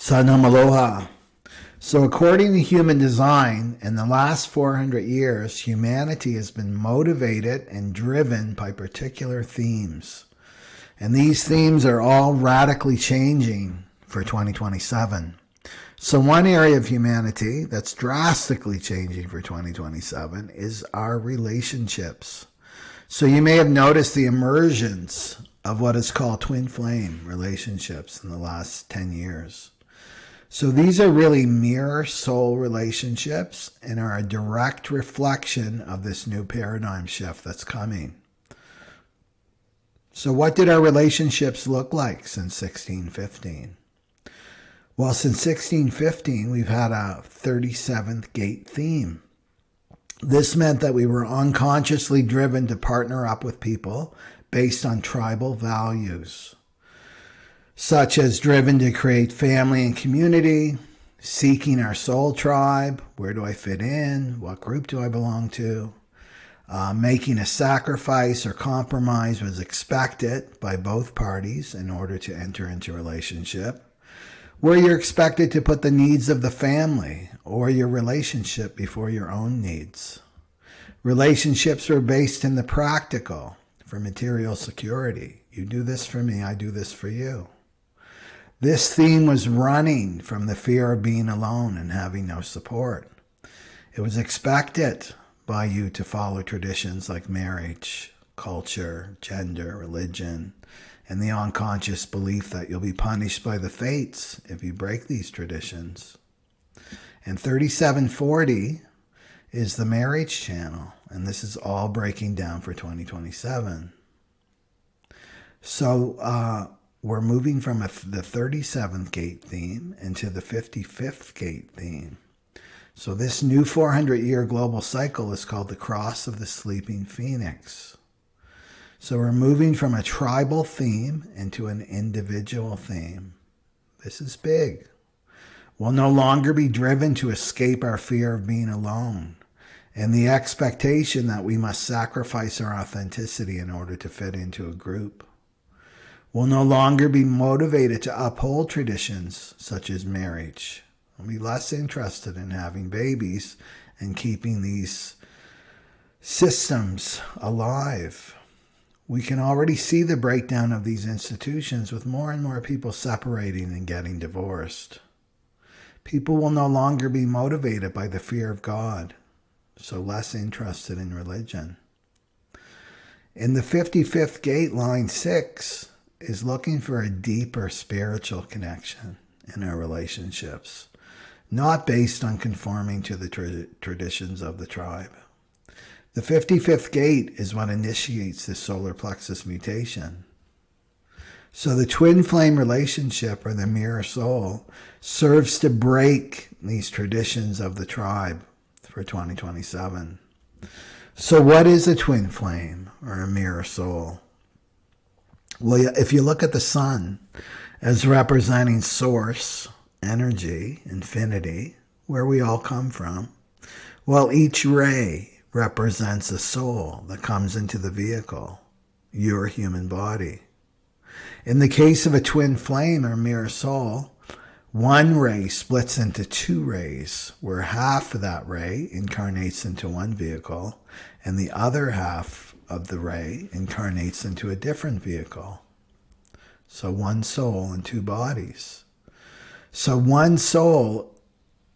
Sanam Aloha. So according to human design, in the last 400 years, humanity has been motivated and driven by particular themes. And these themes are all radically changing for 2027. So one area of humanity that's drastically changing for 2027 is our relationships. So you may have noticed the emergence of what is called twin flame relationships in the last 10 years. So these are really mirror soul relationships and are a direct reflection of this new paradigm shift that's coming. So what did our relationships look like since 1615? Well, since 1615, we've had a 37th gate theme. This meant that we were unconsciously driven to partner up with people based on tribal values, such as driven to create family and community, seeking our soul tribe, where do I fit in, what group do I belong to, making a sacrifice or compromise was expected by both parties in order to enter into a relationship, where you're expected to put the needs of the family or your relationship before your own needs. Relationships were based in the practical for material security. You do this for me, I do this for you. This theme was running from the fear of being alone and having no support. It was expected by you to follow traditions like marriage, culture, gender, religion, and the unconscious belief that you'll be punished by the fates if you break these traditions. And 3740 is the marriage channel, and this is all breaking down for 2027. So we're moving from the 37th gate theme into the 55th gate theme. So this new 400-year global cycle is called the Cross of the Sleeping Phoenix. So we're moving from a tribal theme into an individual theme. This is big. We'll no longer be driven to escape our fear of being alone and the expectation that we must sacrifice our authenticity in order to fit into a group. We'll no longer be motivated to uphold traditions such as marriage. We'll be less interested in having babies and keeping these systems alive. We can already see the breakdown of these institutions with more and more people separating and getting divorced. People will no longer be motivated by the fear of God, so less interested in religion. In the 55th gate, line 6, is looking for a deeper spiritual connection in our relationships, not based on conforming to the traditions of the tribe. The 55th gate is what initiates the solar plexus mutation. So the twin flame relationship, or the mirror soul, serves to break these traditions of the tribe for 2027. So what is a twin flame or a mirror soul? Well, if you look at the sun as representing source, energy, infinity, where we all come from, well, each ray represents a soul that comes into the vehicle, your human body. In the case of a twin flame or mirror soul, one ray splits into two rays, where half of that ray incarnates into one vehicle, and the other half of the ray incarnates into a different vehicle. So one soul and two bodies. So one soul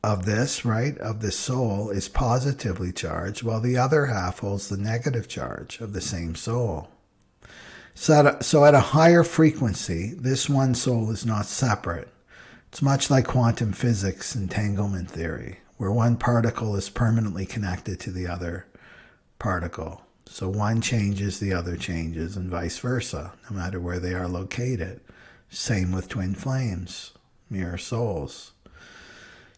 of this, right, of the soul is positively charged, while the other half holds the negative charge of the same soul. So at a higher frequency, this one soul is not separate. It's much like quantum physics entanglement theory, where one particle is permanently connected to the other particle. So one changes, the other changes, and vice versa, no matter where they are located. Same with twin flames, mirror souls.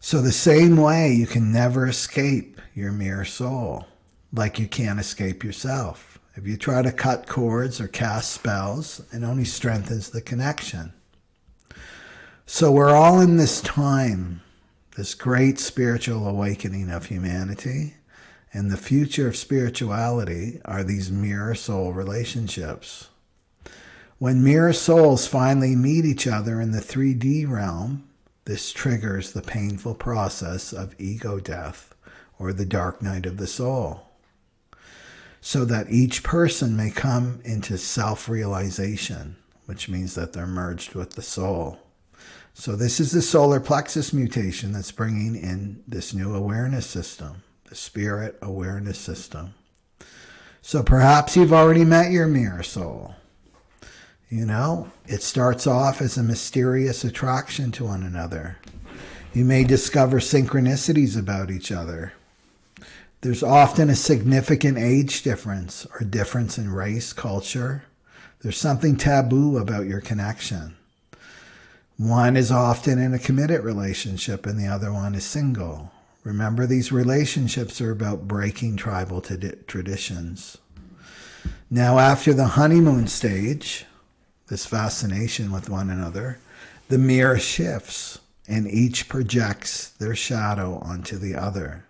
So the same way, you can never escape your mirror soul, like you can't escape yourself. If you try to cut cords or cast spells, it only strengthens the connection. So we're all in this time, this great spiritual awakening of humanity, and the future of spirituality are these mirror soul relationships. When mirror souls finally meet each other in the 3D realm, This triggers the painful process of ego death, or the dark night of the soul, so that each person may come into self-realization, which means that they're merged with the soul. So this is the solar plexus mutation that's bringing in this new awareness system, the spirit awareness system. So perhaps you've already met your mirror soul. You know, it starts off as a mysterious attraction to one another. You may discover synchronicities about each other. There's often a significant age difference or difference in race, culture. There's something taboo about your connection. One is often in a committed relationship and the other one is single. Remember, these relationships are about breaking tribal traditions. Now, after the honeymoon stage, this fascination with one another, the mirror shifts and each projects their shadow onto the other.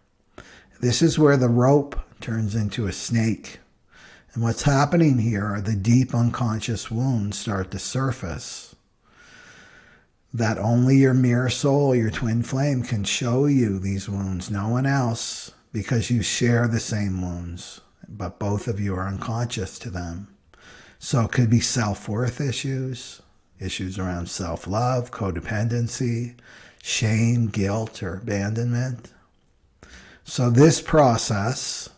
This is where the rope turns into a snake. And what's happening here are the deep unconscious wounds start to surface that only your mirror soul, your twin flame, can show you these wounds. No one else, because you share the same wounds, but both of you are unconscious to them. So it could be self-worth issues, issues around self-love, codependency, shame, guilt, or abandonment. So this process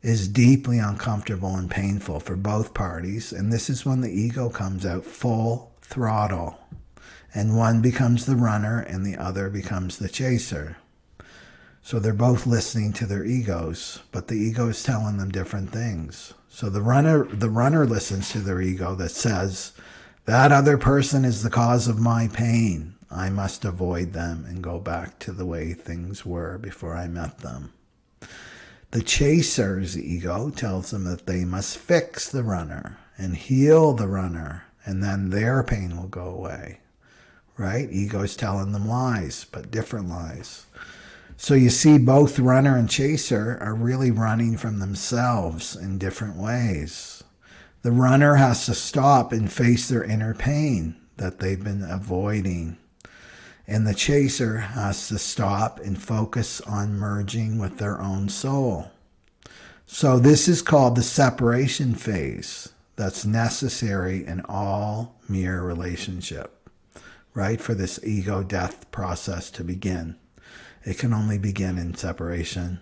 is deeply uncomfortable and painful for both parties, and this is when the ego comes out full throttle, and one becomes the runner and the other becomes the chaser. So they're both listening to their egos, but the ego is telling them different things. So the runner listens to their ego that says, that other person is the cause of my pain. I must avoid them and go back to the way things were before I met them. The chaser's ego tells them that they must fix the runner and heal the runner, and then their pain will go away. Right? Ego's telling them lies, but different lies. So you see, both runner and chaser are really running from themselves in different ways. The runner has to stop and face their inner pain that they've been avoiding. And the chaser has to stop and focus on merging with their own soul. So this is called the separation phase that's necessary in all mirror relationship, right? For this ego death process to begin. It can only begin in separation.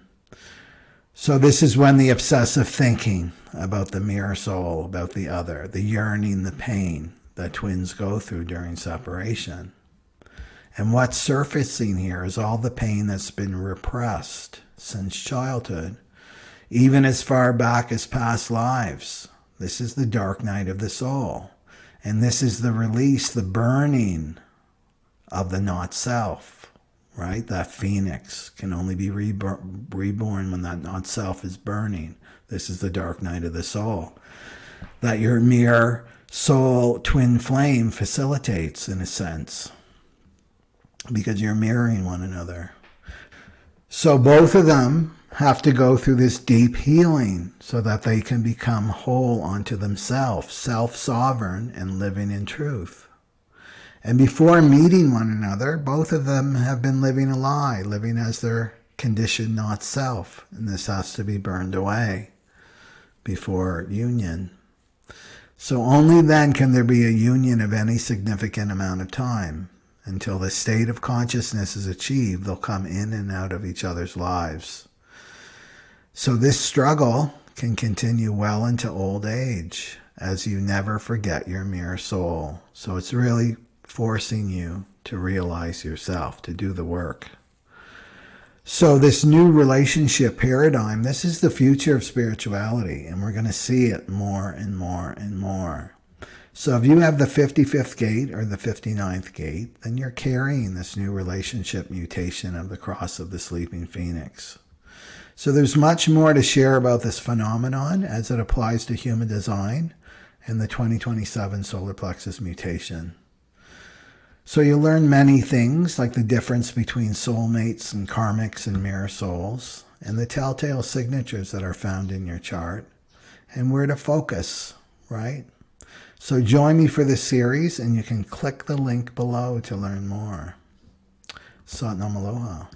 So this is when the obsessive thinking about the mirror soul, about the other, the yearning, the pain that twins go through during separation. And what's surfacing here is all the pain that's been repressed since childhood, even as far back as past lives. This is the dark night of the soul. And this is the release, the burning of the not self. Right? That phoenix can only be reborn when that not self is burning. This is the dark night of the soul that your mirror soul twin flame facilitates, in a sense, because you're mirroring one another. So both of them have to go through this deep healing so that they can become whole unto themselves, self-sovereign and living in truth. And before meeting one another, both of them have been living a lie, living as their conditioned not self. And this has to be burned away before union. So only then can there be a union of any significant amount of time. Until the state of consciousness is achieved, they'll come in and out of each other's lives. So this struggle can continue well into old age, as you never forget your mirror soul. So it's really forcing you to realize yourself, to do the work. So this new relationship paradigm, this is the future of spirituality, and we're going to see it more and more and more. So if you have the 55th gate or the 59th gate, then you're carrying this new relationship mutation of the cross of the sleeping phoenix. So there's much more to share about this phenomenon as it applies to human design and the 2027 solar plexus mutation. So you'll learn many things, like the difference between soulmates and karmics and mirror souls, and the telltale signatures that are found in your chart, and where to focus, right? So join me for this series, and you can click the link below to learn more. Satnam Aloha.